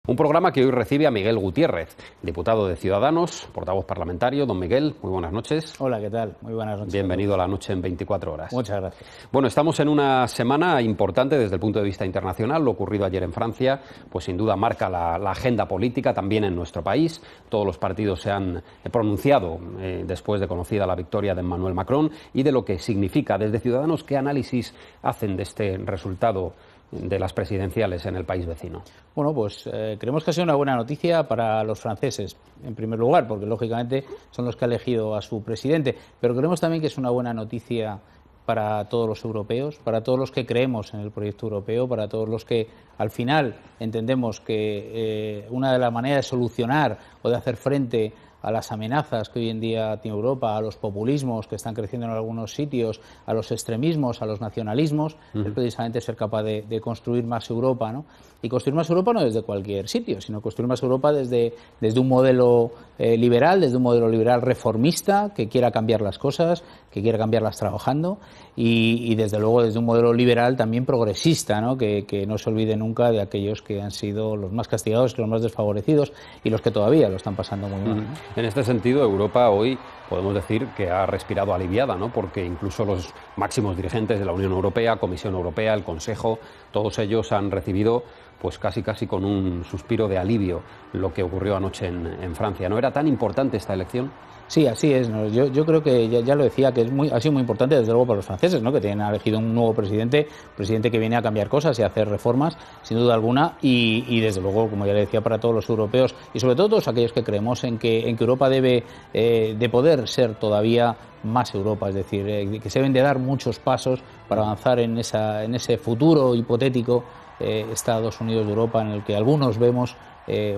Un programa que hoy recibe a Miguel Gutiérrez, diputado de Ciudadanos, portavoz parlamentario. Don Miguel, muy buenas noches. Hola, ¿qué tal? Muy buenas noches. Bienvenido a La Noche en 24 horas. Muchas gracias. Bueno, estamos en una semana importante desde el punto de vista internacional. Lo ocurrido ayer en Francia, pues sin duda marca la agenda política también en nuestro país. Todos los partidos se han pronunciado después de conocida la victoria de Emmanuel Macron y de lo que significa. Desde Ciudadanos, ¿qué análisis hacen de este resultado de las presidenciales en el país vecino? Bueno, pues creemos que ha sido una buena noticia para los franceses, en primer lugar, porque lógicamente son los que han elegido a su presidente, pero creemos también que es una buena noticia para todos los europeos, para todos los que creemos en el proyecto europeo, para todos los que al final entendemos que una de las maneras de solucionar o de hacer frente a las amenazas que hoy en día tiene Europa, a los populismos que están creciendo en algunos sitios, a los extremismos, a los nacionalismos, es precisamente ser capaz de construir más Europa, ¿no? Y construir más Europa no desde cualquier sitio, sino construir más Europa desde un modelo liberal, desde un modelo liberal reformista, que quiera cambiar las cosas, que quiera cambiarlas trabajando, y desde luego desde un modelo liberal también progresista, ¿no? Que no se olvide nunca de aquellos que han sido los más castigados, los más desfavorecidos y los que todavía lo están pasando muy mal, ¿no? En este sentido, Europa hoy podemos decir que ha respirado aliviada, ¿no? Porque incluso los máximos dirigentes de la Unión Europea, Comisión Europea, el Consejo, todos ellos han recibido pues casi con un suspiro de alivio lo que ocurrió anoche en Francia. ¿No era tan importante esta elección? Sí, así es, ¿no? Yo creo que ya lo decía, que ha sido muy importante desde luego para los franceses, ¿no? Que tienen elegido un nuevo presidente que viene a cambiar cosas y a hacer reformas, sin duda alguna, y desde luego, como ya le decía, para todos los europeos y sobre todo todos aquellos que creemos en que Europa debe de poder ser todavía más Europa, es decir, que se deben de dar muchos pasos para avanzar en ese futuro hipotético Estados Unidos de Europa, en el que algunos vemos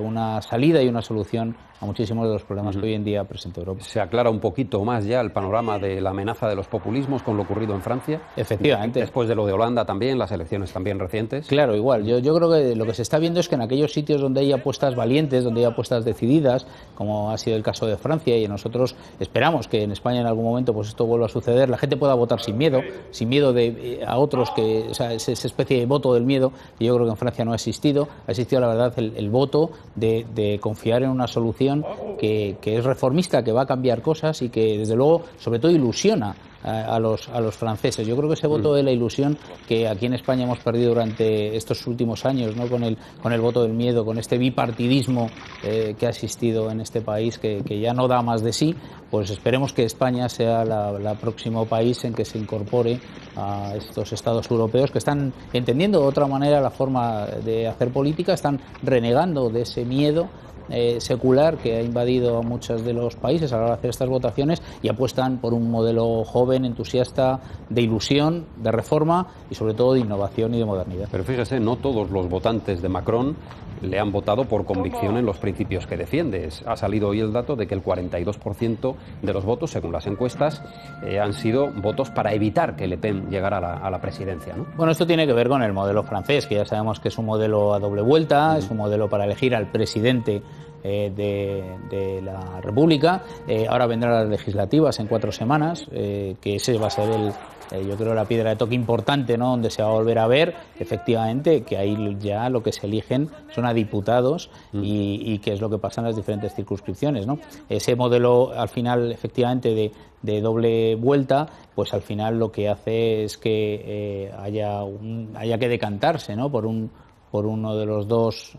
una salida y una solución a muchísimos de los problemas que hoy en día presenta Europa. ¿Se aclara un poquito más ya el panorama de la amenaza de los populismos con lo ocurrido en Francia? Efectivamente. Después de lo de Holanda también, las elecciones también recientes. Claro, igual. Yo creo que lo que se está viendo es que en aquellos sitios donde hay apuestas valientes, donde hay apuestas decididas, como ha sido el caso de Francia, y nosotros esperamos que en España en algún momento pues esto vuelva a suceder, la gente pueda votar sin miedo a otros, o sea, esa especie de voto del miedo, que yo creo que en Francia no ha existido la verdad el voto de confiar en una solución que es reformista, que va a cambiar cosas y que desde luego sobre todo ilusiona a los franceses. Yo creo que ese voto de la ilusión que aquí en España hemos perdido durante estos últimos años, ¿no? Con el voto del miedo, con este bipartidismo que ha existido en este país, que ya no da más de sí, pues esperemos que España sea el próximo país en que se incorpore a estos estados europeos que están entendiendo de otra manera la forma de hacer política, están renegando de ese miedo secular que ha invadido a muchos de los países a la hora de hacer estas votaciones y apuestan por un modelo joven, entusiasta, de ilusión, de reforma y sobre todo de innovación y de modernidad. Pero fíjese, no todos los votantes de Macron le han votado por convicción en los principios que defiende. Ha salido hoy el dato de que el 42% de los votos, según las encuestas, han sido votos para evitar que Le Pen llegara a la presidencia, ¿no? Bueno, esto tiene que ver con el modelo francés, que ya sabemos que es un modelo a doble vuelta, es un modelo para elegir al presidente de la República. Ahora vendrán las legislativas en 4 semanas, que ese va a ser yo creo la piedra de toque importante, ¿no? Donde se va a volver a ver efectivamente que ahí ya lo que se eligen son a diputados y qué es lo que pasa en las diferentes circunscripciones, ¿no? Ese modelo al final efectivamente de doble vuelta, pues al final lo que hace es que haya que decantarse, ¿no? por uno de los dos,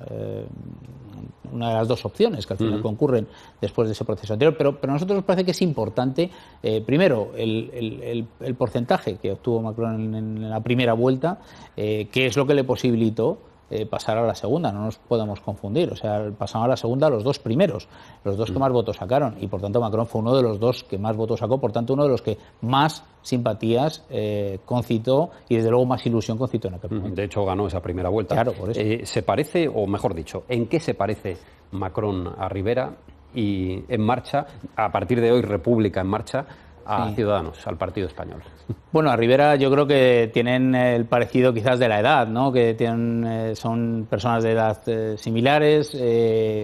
una de las dos opciones que al final concurren después de ese proceso anterior, pero a nosotros nos parece que es importante, primero, el porcentaje que obtuvo Macron en la primera vuelta, que es lo que le posibilitó pasar a la segunda, no nos podemos confundir, o sea, pasaron a la segunda los dos primeros, los dos que más votos sacaron, y por tanto Macron fue uno de los dos que más votos sacó, por tanto uno de los que más simpatías concitó y desde luego más ilusión concitó en aquel momento. De hecho ganó esa primera vuelta. Claro, por eso. ¿Se parece, o mejor dicho, en qué se parece Macron a Rivera y En Marcha, a partir de hoy República en Marcha, a Ciudadanos, al Partido Español? Bueno, a Rivera yo creo que tienen el parecido quizás de la edad, ¿no? Que son personas de edad similares,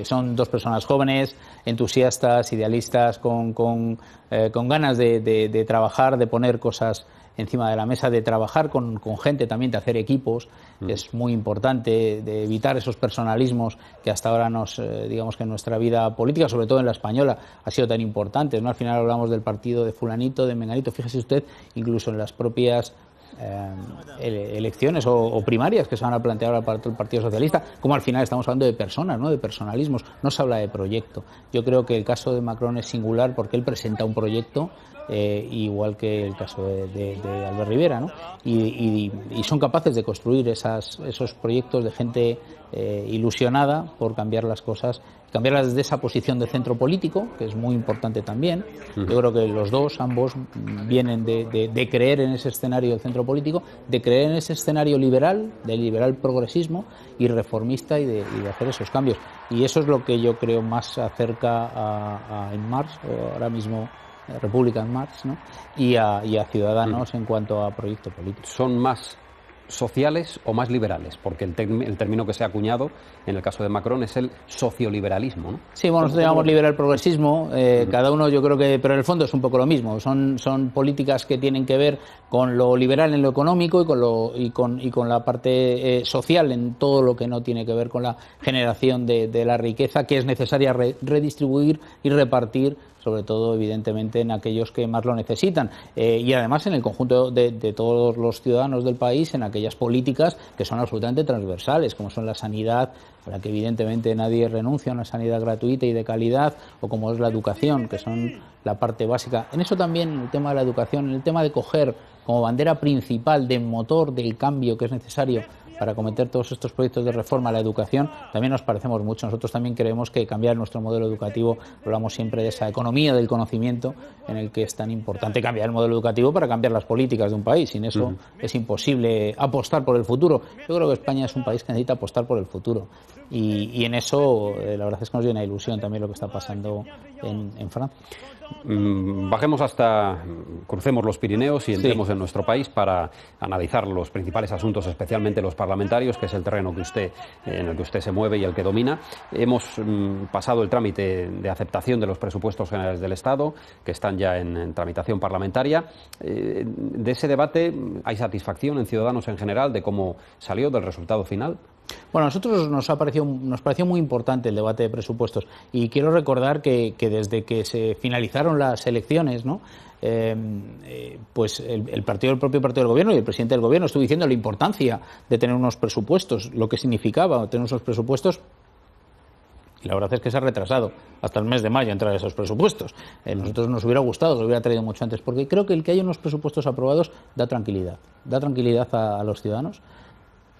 son dos personas jóvenes, entusiastas, idealistas, con ganas de trabajar, de poner cosas encima de la mesa, de trabajar con gente también, de hacer equipos, es muy importante, de evitar esos personalismos que hasta ahora digamos que en nuestra vida política, sobre todo en la española, ha sido tan importante, ¿no? Al final hablamos del partido de fulanito, de menganito, fíjese usted, incluso en las propias elecciones o primarias que se van a plantear al Partido Socialista, como al final estamos hablando de personas, ¿no? De personalismos, no se habla de proyecto. Yo creo que el caso de Macron es singular porque él presenta un proyecto, igual que el caso de Albert Rivera, ¿no? Y son capaces de construir esos proyectos de gente ilusionada por cambiar las cosas, cambiarlas desde esa posición de centro político, que es muy importante también. Yo creo que ambos vienen de creer en ese escenario del centro político, de creer en ese escenario liberal, del liberal progresismo y reformista, y de hacer esos cambios. Y eso es lo que yo creo más acerca a En Marche, ahora mismo República En Marche, ¿no? y a Ciudadanos en cuanto a proyecto político. ¿Son más sociales o más liberales? Porque el término que se ha acuñado en el caso de Macron es el socioliberalismo, ¿no? Sí, bueno, nosotros llamamos liberal progresismo, cada uno yo creo que, pero en el fondo es un poco lo mismo, son políticas que tienen que ver con lo liberal en lo económico y con la parte social en todo lo que no tiene que ver con la generación de la riqueza que es necesaria redistribuir y repartir, sobre todo, evidentemente, en aquellos que más lo necesitan. Y además en el conjunto de todos los ciudadanos del país, en aquellas políticas que son absolutamente transversales, como son la sanidad, a la que evidentemente nadie renuncia, a una sanidad gratuita y de calidad, o como es la educación, que son la parte básica. En eso también, en el tema de la educación, en el tema de coger como bandera principal, de motor del cambio que es necesario para acometer todos estos proyectos de reforma a la educación, también nos parecemos mucho. Nosotros también creemos que cambiar nuestro modelo educativo, hablamos siempre de esa economía del conocimiento, en el que es tan importante cambiar el modelo educativo para cambiar las políticas de un país. Sin eso es imposible apostar por el futuro. Yo creo que España es un país que necesita apostar por el futuro. Y en eso, la verdad es que nos llena de ilusión también lo que está pasando en Francia. Bajemos crucemos los Pirineos y entremos en nuestro país para analizar los principales asuntos, especialmente los parlamentarios, que es el terreno en el que usted se mueve y el que domina. Hemos pasado el trámite de aceptación de los presupuestos generales del Estado, que están ya en tramitación parlamentaria. De ese debate, ¿hay satisfacción en Ciudadanos en general de cómo salió, del resultado final? Bueno, a nosotros nos pareció muy importante el debate de presupuestos, y quiero recordar que desde que se finalizaron las elecciones, ¿no? Pues el propio partido del gobierno y el presidente del gobierno estuvo diciendo la importancia de tener unos presupuestos, lo que significaba tener unos presupuestos. Y la verdad es que se ha retrasado hasta el mes de mayo entrar esos presupuestos. Nosotros nos hubiera gustado que lo hubiera traído mucho antes, porque creo que el que haya unos presupuestos aprobados da tranquilidad a los ciudadanos.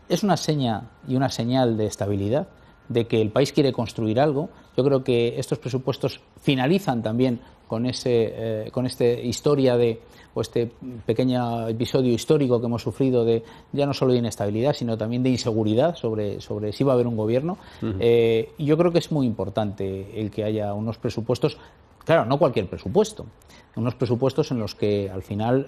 Es una seña y una señal de estabilidad, de que el país quiere construir algo. Yo creo que estos presupuestos finalizan también con este pequeño episodio histórico que hemos sufrido, de ya no solo de inestabilidad, sino también de inseguridad sobre si va a haber un gobierno. Y yo creo que es muy importante el que haya unos presupuestos. Claro, no cualquier presupuesto, unos presupuestos en los que al final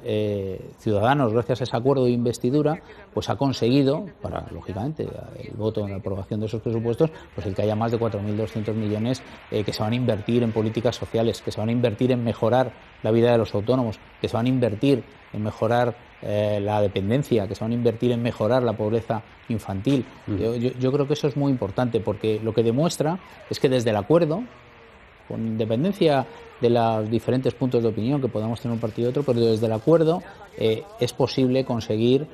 Ciudadanos, gracias a ese acuerdo de investidura, pues ha conseguido, para lógicamente el voto en la aprobación de esos presupuestos, pues el que haya más de 4.200 millones que se van a invertir en políticas sociales, que se van a invertir en mejorar la vida de los autónomos, que se van a invertir en mejorar la dependencia, que se van a invertir en mejorar la pobreza infantil. Yo creo que eso es muy importante, porque lo que demuestra es que desde el acuerdo, con independencia de los diferentes puntos de opinión que podamos tener un partido y otro, pero desde el acuerdo es posible conseguir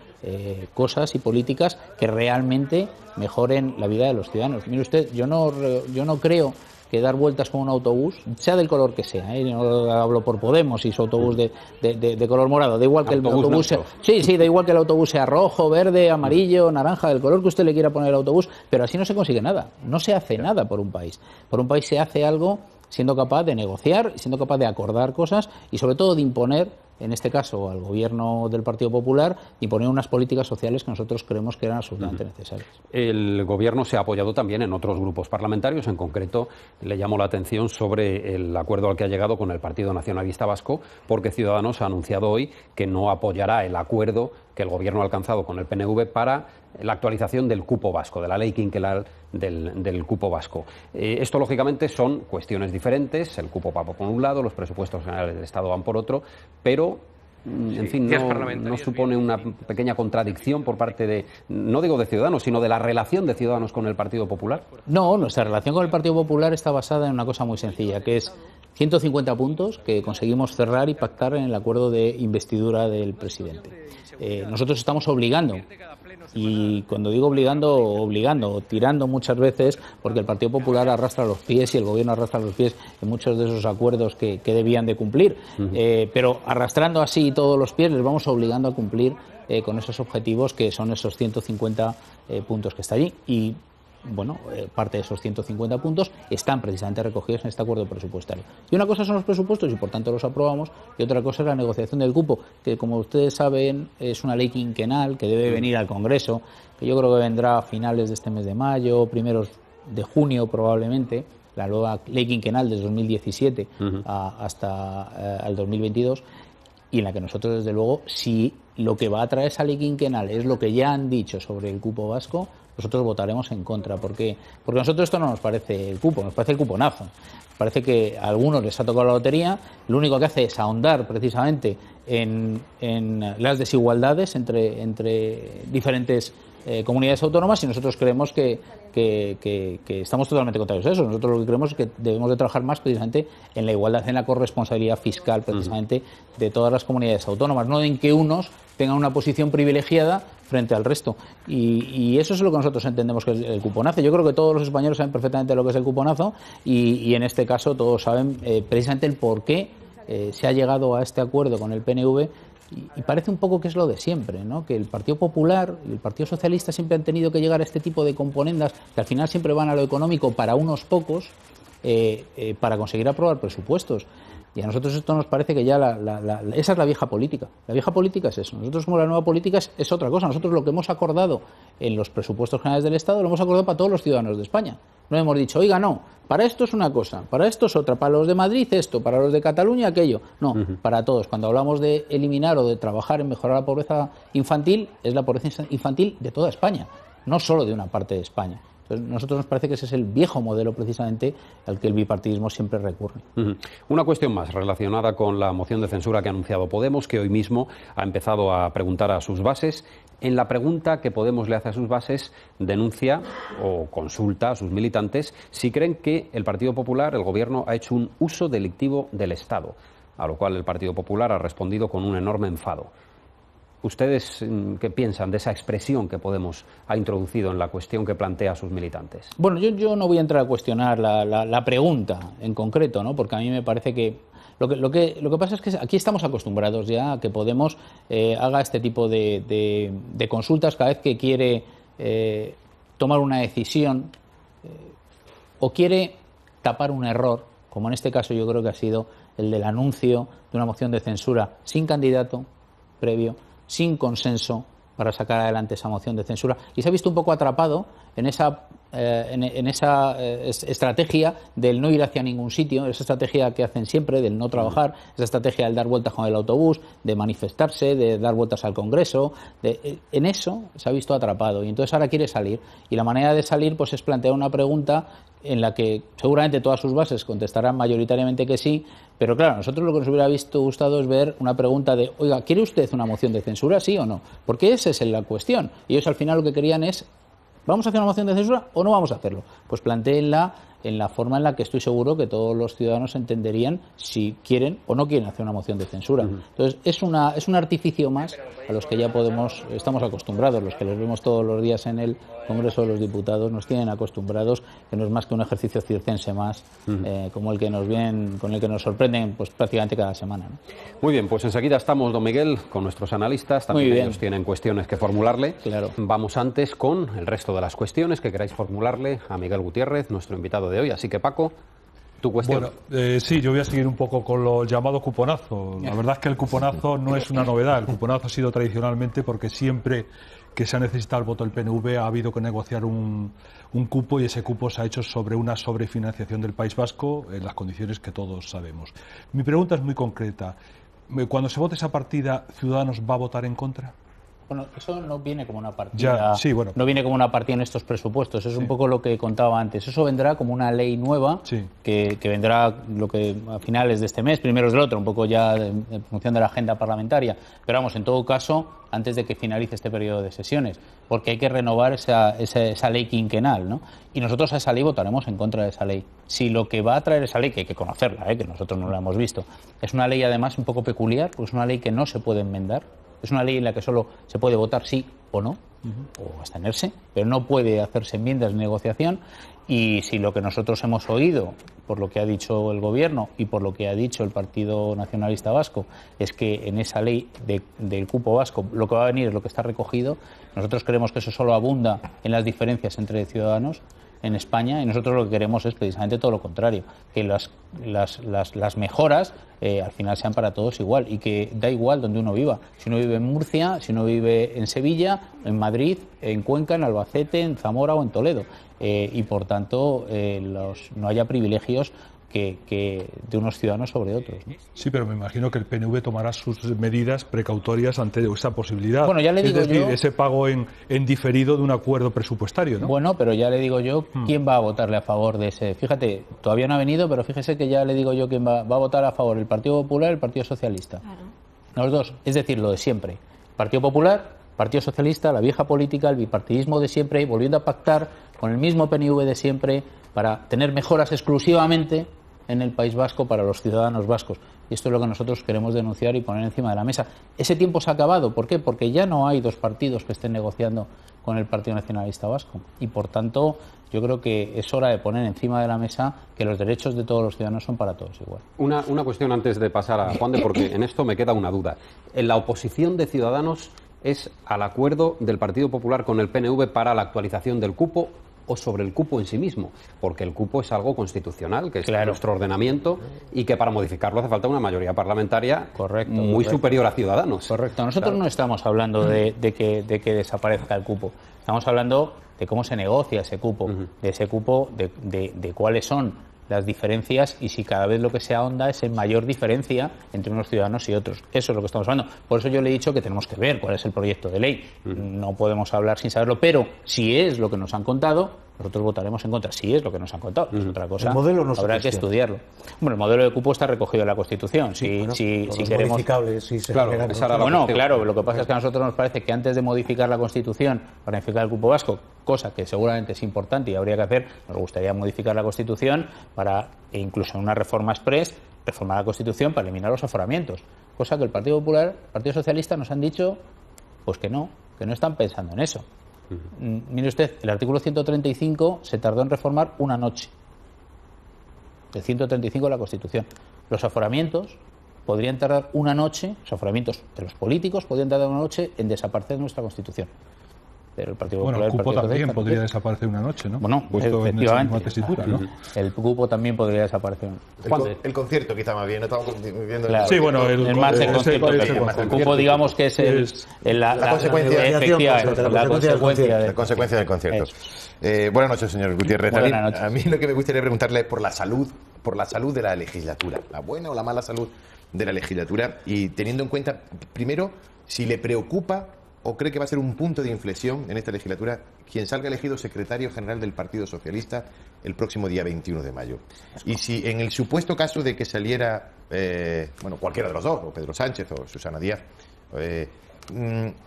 cosas y políticas que realmente mejoren la vida de los ciudadanos. Mire usted, yo no creo que dar vueltas con un autobús, sea del color que sea, no hablo por Podemos y su autobús de color morado, da igual que el autobús sea, da igual que el autobús sea rojo, verde, amarillo, naranja, del color que usted le quiera poner al autobús, pero así no se consigue nada, no se hace nada por un país. Por un país se hace algo siendo capaz de negociar, siendo capaz de acordar cosas y sobre todo de imponer, en este caso al gobierno del Partido Popular, imponer unas políticas sociales que nosotros creemos que eran absolutamente necesarias. El gobierno se ha apoyado también en otros grupos parlamentarios, en concreto le llamó la atención sobre el acuerdo al que ha llegado con el Partido Nacionalista Vasco, porque Ciudadanos ha anunciado hoy que no apoyará el acuerdo que el gobierno ha alcanzado con el PNV para la actualización del cupo vasco, de la ley quinquenal del cupo vasco. Esto, lógicamente, son cuestiones diferentes. El cupo va por un lado, los presupuestos generales del Estado van por otro, pero en fin, no supone una pequeña contradicción por parte de, no digo de Ciudadanos, sino de la relación de Ciudadanos con el Partido Popular? No, nuestra relación con el Partido Popular está basada en una cosa muy sencilla, que es 150 puntos que conseguimos cerrar y pactar en el acuerdo de investidura del presidente. Nosotros estamos obligando, y cuando digo obligando, tirando muchas veces, porque el Partido Popular arrastra los pies y el Gobierno arrastra los pies en muchos de esos acuerdos que debían de cumplir. Pero arrastrando así todos los pies les vamos obligando a cumplir con esos objetivos que son esos 150 puntos que está allí. Y bueno, parte de esos 150 puntos están precisamente recogidos en este acuerdo presupuestario. Y una cosa son los presupuestos y por tanto los aprobamos, y otra cosa es la negociación del cupo, que como ustedes saben es una ley quinquenal que debe venir al Congreso, que yo creo que vendrá a finales de este mes de mayo, primeros de junio probablemente, la nueva ley quinquenal desde 2017 hasta el 2022, y en la que nosotros, desde luego, si lo que va a traer esa ley quinquenal es lo que ya han dicho sobre el cupo vasco, nosotros votaremos en contra. ¿Por qué? Porque a nosotros esto no nos parece el cupo, nos parece el cuponazo. Nos parece que a algunos les ha tocado la lotería, lo único que hace es ahondar precisamente en las desigualdades entre diferentes comunidades autónomas, y nosotros creemos que estamos totalmente contrarios a eso. Nosotros lo que creemos es que debemos de trabajar más precisamente en la igualdad, en la corresponsabilidad fiscal precisamente de todas las comunidades autónomas, no en que unos tengan una posición privilegiada frente al resto. Y eso es lo que nosotros entendemos que es el cuponazo. Yo creo que todos los españoles saben perfectamente lo que es el cuponazo y en este caso todos saben precisamente el por qué se ha llegado a este acuerdo con el PNV. Y parece un poco que es lo de siempre, ¿no? Que el Partido Popular y el Partido Socialista siempre han tenido que llegar a este tipo de componendas que al final siempre van a lo económico para unos pocos para conseguir aprobar presupuestos. Y a nosotros esto nos parece que ya esa es la vieja política. La vieja política es eso. Nosotros, como la nueva política, es otra cosa. Nosotros lo que hemos acordado en los presupuestos generales del Estado lo hemos acordado para todos los ciudadanos de España. No hemos dicho, oiga, no, para esto es una cosa, para esto es otra, para los de Madrid esto, para los de Cataluña aquello. No, para todos. Cuando hablamos de eliminar o de trabajar en mejorar la pobreza infantil, es la pobreza infantil de toda España, no solo de una parte de España. Entonces, a nosotros nos parece que ese es el viejo modelo precisamente al que el bipartidismo siempre recurre. Una cuestión más relacionada con la moción de censura que ha anunciado Podemos, que hoy mismo ha empezado a preguntar a sus bases. En la pregunta que Podemos le hace a sus bases, denuncia o consulta a sus militantes si creen que el Partido Popular, el Gobierno, ha hecho un uso delictivo del Estado, a lo cual el Partido Popular ha respondido con un enorme enfado. ¿Ustedes qué piensan de esa expresión que Podemos ha introducido en la cuestión que plantea a sus militantes? Bueno, yo no voy a entrar a cuestionar la pregunta en concreto, ¿no? Porque a mí me parece que lo que pasa es que aquí estamos acostumbrados ya a que Podemos haga este tipo de consultas cada vez que quiere tomar una decisión o quiere tapar un error, como en este caso yo creo que ha sido el del anuncio de una moción de censura sin candidato previo, sin consenso para sacar adelante esa moción de censura, y se ha visto un poco atrapado en esa estrategia del no ir hacia ningún sitio, esa estrategia que hacen siempre del no trabajar, esa estrategia del dar vueltas con el autobús, de manifestarse, de dar vueltas al Congreso, en eso se ha visto atrapado y entonces ahora quiere salir, y la manera de salir pues es plantear una pregunta en la que seguramente todas sus bases contestarán mayoritariamente que sí, pero claro, a nosotros lo que nos hubiera gustado es ver una pregunta de, oiga, ¿quiere usted una moción de censura, sí o no? Porque esa es la cuestión. Y ellos al final lo que querían es, ¿vamos a hacer una moción de censura o no vamos a hacerlo? Pues plantéenla en la forma en la que estoy seguro que todos los ciudadanos entenderían si quieren o no quieren hacer una moción de censura. Entonces, es un artificio más a los que ya estamos acostumbrados, los que los vemos todos los días en el Congreso de los Diputados nos tienen acostumbrados, que no es más que un ejercicio circense más, como el que con el que nos sorprenden pues prácticamente cada semana, ¿no? Muy bien, pues enseguida estamos, don Miguel, con nuestros analistas, también ellos tienen cuestiones que formularle. Claro. Vamos antes con el resto de las cuestiones que queráis formularle a Miguel Gutiérrez, nuestro invitado de hoy. Así que, Paco, tu cuestión. Bueno, sí, yo voy a seguir un poco con lo llamado cuponazo. La verdad es que el cuponazo no es una novedad. El cuponazo ha sido tradicionalmente porque siempre que se ha necesitado el voto del PNV ha habido que negociar un cupo, y ese cupo se ha hecho sobre una sobrefinanciación del País Vasco en las condiciones que todos sabemos. Mi pregunta es muy concreta. Cuando se vote esa partida, ¿Ciudadanos va a votar en contra? Bueno, eso no viene como una partida. Ya, sí, bueno. No viene como una partida en estos presupuestos. Es un poco lo que contaba antes. Eso vendrá como una ley nueva que vendrá lo que a finales de este mes, primeros del otro, un poco ya en función de la agenda parlamentaria. Pero vamos, en todo caso, antes de que finalice este periodo de sesiones, porque hay que renovar esa ley quinquenal, ¿no? Y nosotros a esa ley votaremos en contra de esa ley. Si lo que va a traer esa ley, que hay que conocerla, que nosotros no la hemos visto, es una ley además un poco peculiar, porque es una ley que no se puede enmendar. Es una ley en la que solo se puede votar sí o no, o abstenerse, pero no puede hacerse enmiendas de negociación. Y si lo que nosotros hemos oído, por lo que ha dicho el Gobierno y por lo que ha dicho el Partido Nacionalista Vasco, es que en esa ley del cupo vasco lo que va a venir es lo que está recogido, nosotros creemos que eso solo abunda en las diferencias entre ciudadanos en España, y nosotros lo que queremos es precisamente todo lo contrario, que las mejoras al final sean para todos igual, y que da igual donde uno viva, si uno vive en Murcia, si uno vive en Sevilla, en Madrid, en Cuenca, en Albacete, en Zamora o en Toledo, y por tanto no haya privilegios que de unos ciudadanos sobre otros, ¿no? Sí, pero me imagino que el PNV tomará sus medidas precautorias ante esa posibilidad. Bueno, ya le digo es decir, yo, ese pago en diferido de un acuerdo presupuestario, ¿no? Bueno, pero ya le digo yo quién va a votarle a favor de ese. Fíjate, todavía no ha venido, pero fíjese que ya le digo yo quién va a votar a favor, el Partido Popular y el Partido Socialista. Claro. Los dos, es decir, lo de siempre. Partido Popular, Partido Socialista, la vieja política, el bipartidismo de siempre, volviendo a pactar con el mismo PNV de siempre para tener mejoras exclusivamente en el País Vasco para los ciudadanos vascos. Y esto es lo que nosotros queremos denunciar y poner encima de la mesa. Ese tiempo se ha acabado. ¿Por qué? Porque ya no hay dos partidos que estén negociando con el Partido Nacionalista Vasco. Y, por tanto, yo creo que es hora de poner encima de la mesa que los derechos de todos los ciudadanos son para todos igual. Una cuestión antes de pasar a Juan de, porque en esto me queda una duda. En la oposición de Ciudadanos es al acuerdo del Partido Popular con el PNV para la actualización del cupo, o sobre el cupo en sí mismo, porque el cupo es algo constitucional, que es nuestro ordenamiento, y que para modificarlo hace falta una mayoría parlamentaria muy superior a Ciudadanos. Correcto. Nosotros no estamos hablando de que desaparezca el cupo. Estamos hablando de cómo se negocia ese cupo, de ese cupo, de cuáles son las diferencias y si cada vez lo que se ahonda es en mayor diferencia entre unos ciudadanos y otros. Eso es lo que estamos hablando. Por eso yo le he dicho que tenemos que ver cuál es el proyecto de ley. No podemos hablar sin saberlo, pero si es lo que nos han contado, nosotros votaremos en contra. Si es lo que nos han contado, es otra cosa. El modelo no habrá que estudiarlo. Bueno, el modelo de cupo está recogido en la Constitución. Si queremos modificable, si se claro, lo que pasa es que a nosotros nos parece que antes de modificar la Constitución para modificar el cupo vasco, cosa que seguramente es importante y habría que hacer, nos gustaría modificar la Constitución para, incluso en una reforma express, reformar la Constitución para eliminar los aforamientos. Cosa que el Partido Popular, el Partido Socialista nos han dicho pues que no están pensando en eso. Mire usted, el artículo 135 se tardó en reformar una noche. El 135 de la Constitución. Los aforamientos podrían tardar una noche, los aforamientos de los políticos podrían tardar una noche en desaparecer nuestra Constitución. Pero el Partido Popular, el cupo también podría desaparecer una noche, ¿no? Bueno, efectivamente. Tesitura, ¿no? El cupo también podría desaparecer. El concierto, quizá más bien. No estamos viendo claro. Sí, bueno, el margen concierto. El cupo, digamos que es la consecuencia del concierto. Buenas noches, señor Gutiérrez. A mí lo que me gustaría preguntarle es por la salud de la legislatura, la buena o la mala salud de la legislatura, y teniendo en cuenta, primero, si le preocupa o cree que va a ser un punto de inflexión en esta legislatura quien salga elegido secretario general del Partido Socialista el próximo día 21 de mayo. Y si en el supuesto caso de que saliera, cualquiera de los dos, o Pedro Sánchez o Susana Díaz,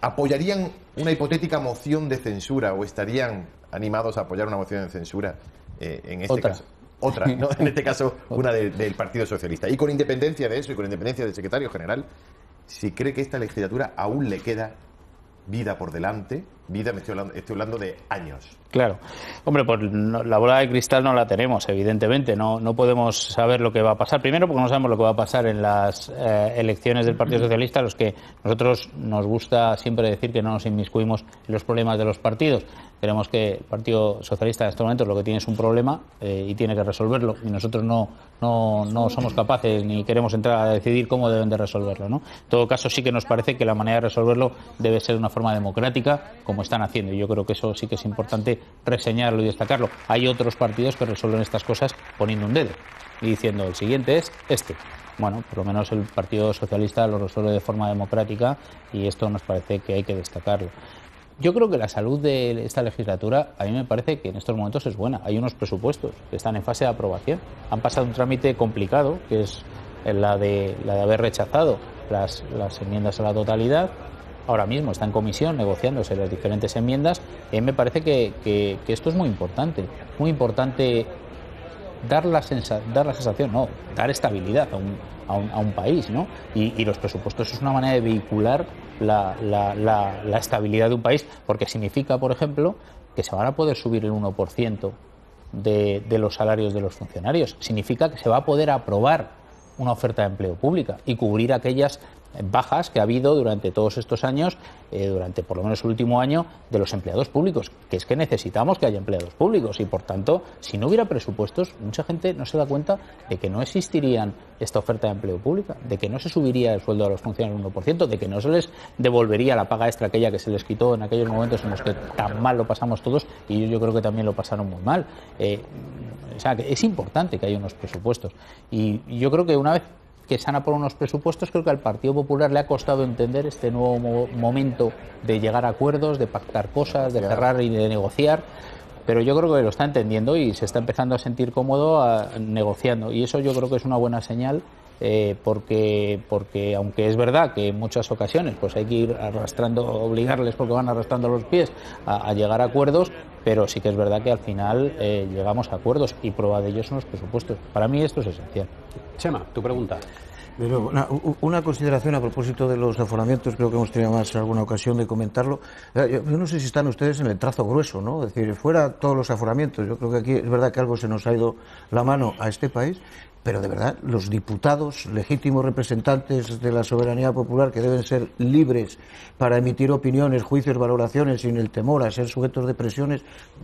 ¿apoyarían una hipotética moción de censura o estarían animados a apoyar una moción de censura en este caso? Otra, ¿no? En este caso, una del Partido Socialista. Y con independencia de eso y con independencia del secretario general, si cree que esta legislatura aún le queda vida por delante, me estoy hablando de años. Claro. Hombre, pues la bola de cristal no la tenemos, evidentemente. No podemos saber lo que va a pasar. Primero, porque no sabemos lo que va a pasar en las elecciones del Partido Socialista, los que nosotros nos gusta siempre decir que no nos inmiscuimos en los problemas de los partidos. Creemos que el Partido Socialista en estos momentos lo que tiene es un problema y tiene que resolverlo. Y nosotros no somos capaces ni queremos entrar a decidir cómo deben de resolverlo, ¿no? En todo caso, sí que nos parece que la manera de resolverlo debe ser de una forma democrática, como como están haciendo. Y yo creo que eso sí que es importante reseñarlo y destacarlo. Hay otros partidos que resuelven estas cosas poniendo un dedo y diciendo el siguiente es este. Bueno, por lo menos el Partido Socialista lo resuelve de forma democrática y esto nos parece que hay que destacarlo. Yo creo que la salud de esta legislatura, a mí me parece que en estos momentos es buena. Hay unos presupuestos que están en fase de aprobación. Han pasado un trámite complicado, que es la de haber rechazado las enmiendas a la totalidad. Ahora mismo está en comisión negociándose las diferentes enmiendas. Y a mí me parece que esto es muy importante. Muy importante dar la sensación, no, dar estabilidad a un país, ¿no? Y los presupuestos es una manera de vehicular la estabilidad de un país, porque significa, por ejemplo, que se van a poder subir el 1% de los salarios de los funcionarios. Significa que se va a poder aprobar una oferta de empleo pública y cubrir aquellas bajas que ha habido durante todos estos años, durante por lo menos el último año, de los empleados públicos, que es que necesitamos que haya empleados públicos y, por tanto, si no hubiera presupuestos, mucha gente no se da cuenta de que no existirían esta oferta de empleo pública, de que no se subiría el sueldo a los funcionarios un 1%, de que no se les devolvería la paga extra aquella que se les quitó en aquellos momentos en los que tan mal lo pasamos todos, y yo creo que también lo pasaron muy mal. O sea, que es importante que haya unos presupuestos. Y yo creo que una vez que se han aprobado unos presupuestos, creo que al Partido Popular le ha costado entender este nuevo momento de llegar a acuerdos, de pactar cosas, de cerrar y de negociar, pero yo creo que lo está entendiendo y se está empezando a sentir cómodo negociando, y eso yo creo que es una buena señal, porque aunque es verdad que en muchas ocasiones pues hay que ir arrastrando, obligarles porque van arrastrando los pies a llegar a acuerdos, pero sí que es verdad que al final llegamos a acuerdos y prueba de ello son los presupuestos. Para mí esto es esencial. Chema, tu pregunta. Pero una consideración a propósito de los aforamientos, creo que hemos tenido más alguna ocasión de comentarlo. Yo no sé si están ustedes en el trazo grueso, ¿no? Es decir, fuera todos los aforamientos, yo creo que aquí es verdad que algo se nos ha ido la mano a este país, pero de verdad los diputados, legítimos representantes de la soberanía popular, que deben ser libres para emitir opiniones, juicios, valoraciones sin el temor a ser sujetos de presiones,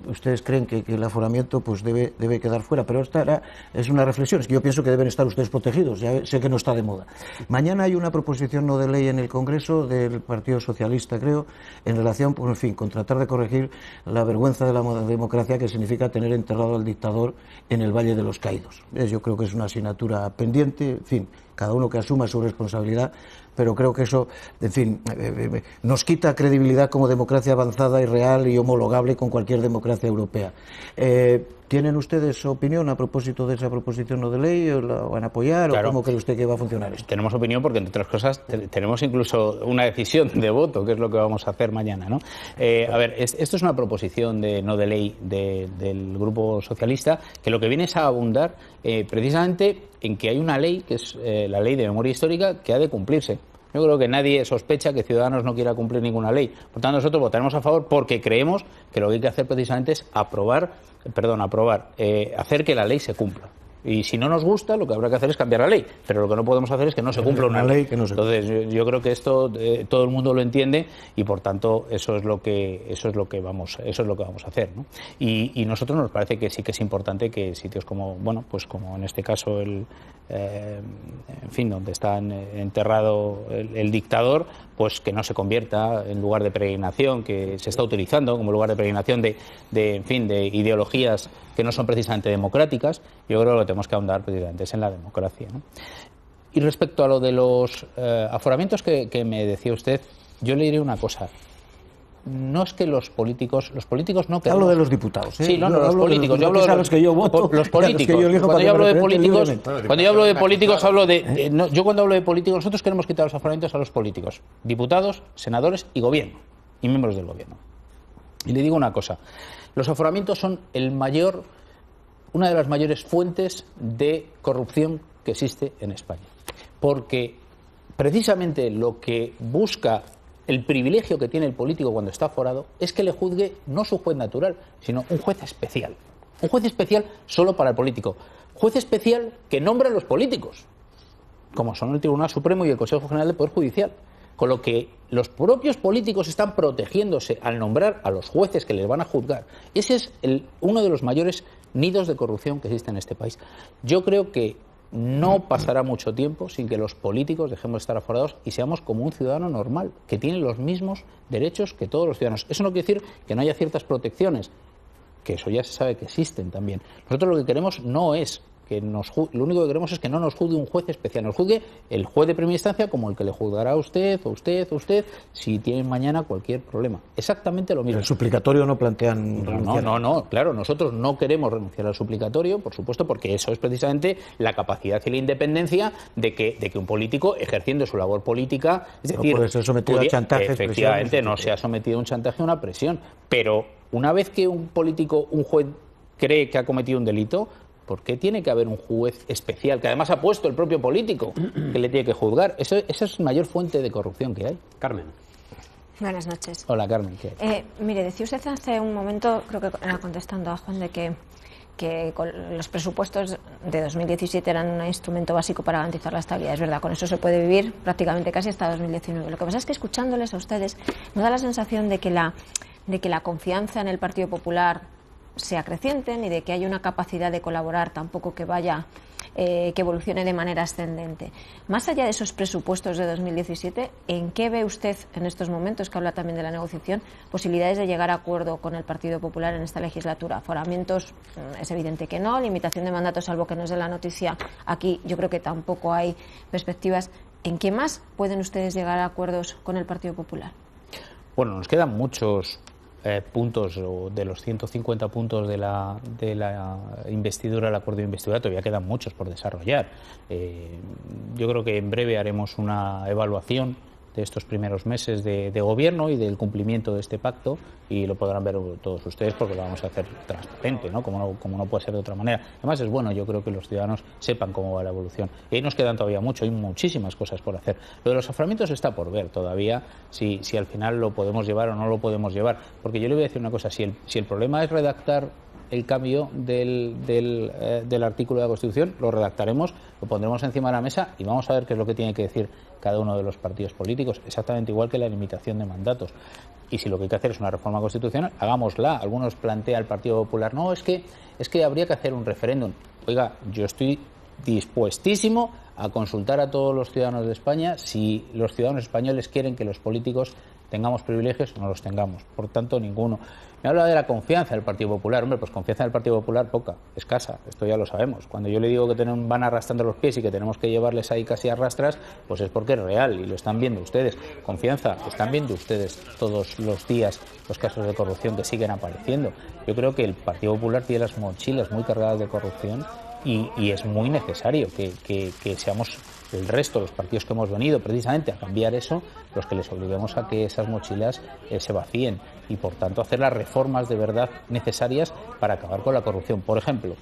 ¿ustedes creen que el aforamiento pues debe quedar fuera? Pero esta es una reflexión, es que yo pienso que deben estar ustedes protegidos, ya sé que no está de moda. Mañana hay una proposición no de ley en el Congreso del Partido Socialista, creo, en relación, pues, en fin, con tratar de corregir la vergüenza de la democracia que significa tener enterrado al dictador en el Valle de los Caídos. Yo creo que es una asignatura pendiente, en fin, cada uno que asuma su responsabilidad, pero creo que eso, en fin, nos quita credibilidad como democracia avanzada y real y homologable con cualquier democracia europea. ¿Tienen ustedes opinión a propósito de esa proposición no de ley? ¿O la van a apoyar? Claro. ¿O cómo cree usted que va a funcionar esto? Tenemos opinión porque, entre otras cosas, tenemos incluso una decisión de voto, que es lo que vamos a hacer mañana, ¿no? A ver, esto es una proposición no de ley del Grupo Socialista, que lo que viene es a abundar precisamente en que hay una ley, que es la Ley de Memoria Histórica, que ha de cumplirse. Yo creo que nadie sospecha que Ciudadanos no quiera cumplir ninguna ley. Por tanto, nosotros votaremos a favor porque creemos que lo que hay que hacer precisamente es hacer que la ley se cumpla. Y si no nos gusta, lo que habrá que hacer es cambiar la ley. Pero lo que no podemos hacer es que no se cumpla una ley. Entonces, yo creo que esto todo el mundo lo entiende y, por tanto, eso es lo que vamos a hacer, ¿no? Y nosotros nos parece que sí que es importante que sitios como, bueno, pues como en este caso en fin, donde está enterrado el dictador, pues que no se convierta en lugar de peregrinación que se está utilizando como lugar de peregrinación de ideologías que no son precisamente democráticas. Yo creo que lo que tenemos que ahondar precisamente es en la democracia, ¿no? Y respecto a lo de los aforamientos que me decía usted, yo le diré una cosa. No es que los políticos no queremos... Hablo de los diputados, ¿eh? Sí, los políticos. Yo hablo de los que yo voto. Los políticos. Cuando yo hablo de políticos, hablo de... yo cuando hablo de políticos, nosotros queremos quitar los aforamientos a los políticos. Diputados, senadores y gobierno. Y miembros del gobierno. Y le digo una cosa. Los aforamientos son una de las mayores fuentes de corrupción que existe en España. Porque precisamente lo que busca el privilegio que tiene el político cuando está aforado es que le juzgue no su juez natural, sino un juez especial. Un juez especial solo para el político. Juez especial que nombra a los políticos, como son el Tribunal Supremo y el Consejo General del Poder Judicial. Con lo que los propios políticos están protegiéndose al nombrar a los jueces que les van a juzgar. Ese es uno de los mayores nidos de corrupción que existe en este país. Yo creo que No pasará mucho tiempo sin que los políticos dejemos de estar aforados y seamos como un ciudadano normal, que tiene los mismos derechos que todos los ciudadanos. Eso no quiere decir que no haya ciertas protecciones, que eso ya se sabe que existen también. Nosotros lo que queremos no es que lo único que queremos es que no nos juzgue un juez especial, nos juzgue el juez de primera instancia como el que le juzgará a usted o usted o usted si tienen mañana cualquier problema. Exactamente lo mismo. ¿El suplicatorio no plantean renunciar? No, claro, nosotros no queremos renunciar al suplicatorio, por supuesto, porque eso es precisamente la capacidad y la independencia de que un político, ejerciendo su labor política, es decir, no puede ser sometido a chantajes, efectivamente, no se ha sometido a un chantaje o una presión, pero una vez que un político, un juez cree que ha cometido un delito, ¿por qué tiene que haber un juez especial, que además ha puesto el propio político, que le tiene que juzgar? Esa es la mayor fuente de corrupción que hay. Carmen. Buenas noches. Hola, Carmen. Mire, decía usted hace un momento, creo que era contestando a Juan, de que los presupuestos de 2017 eran un instrumento básico para garantizar la estabilidad. Es verdad, con eso se puede vivir prácticamente casi hasta 2019. Lo que pasa es que escuchándoles a ustedes me da la sensación de que la confianza en el Partido Popular sea creciente, ni de que haya una capacidad de colaborar tampoco que evolucione de manera ascendente. Más allá de esos presupuestos de 2017, ¿en qué ve usted en estos momentos, que habla también de la negociación, posibilidades de llegar a acuerdo con el Partido Popular en esta legislatura? Aforamientos, es evidente que no, limitación de mandatos, salvo que no es de la noticia, aquí yo creo que tampoco hay perspectivas. ¿En qué más pueden ustedes llegar a acuerdos con el Partido Popular? Bueno, nos quedan muchos puntos de los 150 puntos de la investidura, el acuerdo de investidura, todavía quedan muchos por desarrollar. Yo creo que en breve haremos una evaluación de estos primeros meses de gobierno y del cumplimiento de este pacto, y lo podrán ver todos ustedes porque lo vamos a hacer transparente, ¿no? Como no puede ser de otra manera. Además es bueno, yo creo, que los ciudadanos sepan cómo va la evolución. Y ahí nos quedan todavía mucho, hay muchísimas cosas por hacer. Lo de los aforamientos está por ver todavía, si al final lo podemos llevar o no lo podemos llevar. Porque yo le voy a decir una cosa, si el problema es redactar el cambio del artículo de la Constitución, lo redactaremos, lo pondremos encima de la mesa y vamos a ver qué es lo que tiene que decir cada uno de los partidos políticos, exactamente igual que la limitación de mandatos. Y si lo que hay que hacer es una reforma constitucional, hagámosla. Algunos plantea el Partido Popular, no, es que habría que hacer un referéndum. Oiga, yo estoy dispuestísimo a consultar a todos los ciudadanos de España si los ciudadanos españoles quieren que los políticos tengamos privilegios o no los tengamos. Por tanto, ninguno. Me habla de la confianza del Partido Popular. Hombre, pues confianza del Partido Popular poca, escasa, esto ya lo sabemos. Cuando yo le digo que van arrastrando los pies y que tenemos que llevarles ahí casi a rastras, pues es porque es real y lo están viendo ustedes. Confianza, están viendo ustedes todos los días los casos de corrupción que siguen apareciendo. Yo creo que el Partido Popular tiene las mochilas muy cargadas de corrupción y es muy necesario que seamos el resto, los partidos que hemos venido precisamente a cambiar eso, los que les obliguemos a que esas mochilas se vacíen y, por tanto, hacer las reformas de verdad necesarias para acabar con la corrupción. Por ejemplo,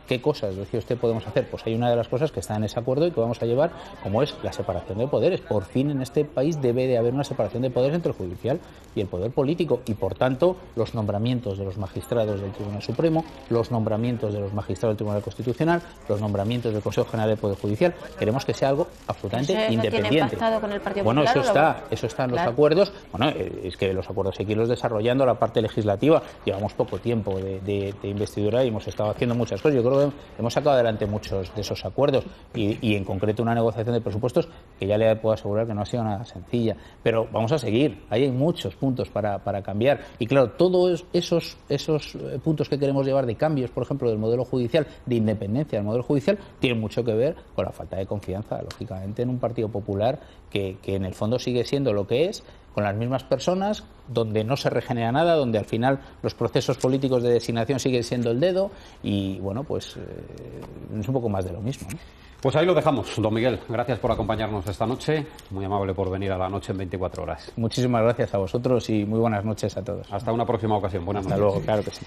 ¿qué cosas, decía usted, podemos hacer? Pues hay una de las cosas que está en ese acuerdo y que vamos a llevar, como es la separación de poderes. Por fin en este país debe de haber una separación de poderes entre el judicial y el poder político y, por tanto, los nombramientos de los magistrados del Tribunal Supremo, los nombramientos de los magistrados del Tribunal Constitucional, los nombramientos del Consejo General del Poder Judicial. Queremos que sea algo absolutamente independiente. ¿Tiene pactado con el Partido Bueno, Popular, eso está en los acuerdos. Bueno, es que los acuerdos hay que irlos desarrollando, la parte legislativa. Llevamos poco tiempo de investidura y hemos estado haciendo muchas cosas. Yo creo que hemos sacado adelante muchos de esos acuerdos y en concreto una negociación de presupuestos que ya le puedo asegurar que no ha sido nada sencilla. Pero vamos a seguir. Ahí hay muchos puntos para cambiar. Y claro, todos esos puntos que queremos llevar de cambios, por ejemplo, del modelo judicial, de independencia del modelo judicial, tienen mucho que ver con la falta de confianza, lógicamente, en un Partido Popular que en el fondo sigue siendo lo que es, con las mismas personas, donde no se regenera nada, donde al final los procesos políticos de designación siguen siendo el dedo y, bueno, pues es un poco más de lo mismo, ¿no? Pues ahí lo dejamos, don Miguel. Gracias por acompañarnos esta noche. Muy amable por venir a La Noche en 24 horas. Muchísimas gracias a vosotros y muy buenas noches a todos. Hasta una próxima ocasión. Buenas noches. Hasta luego, claro que sí.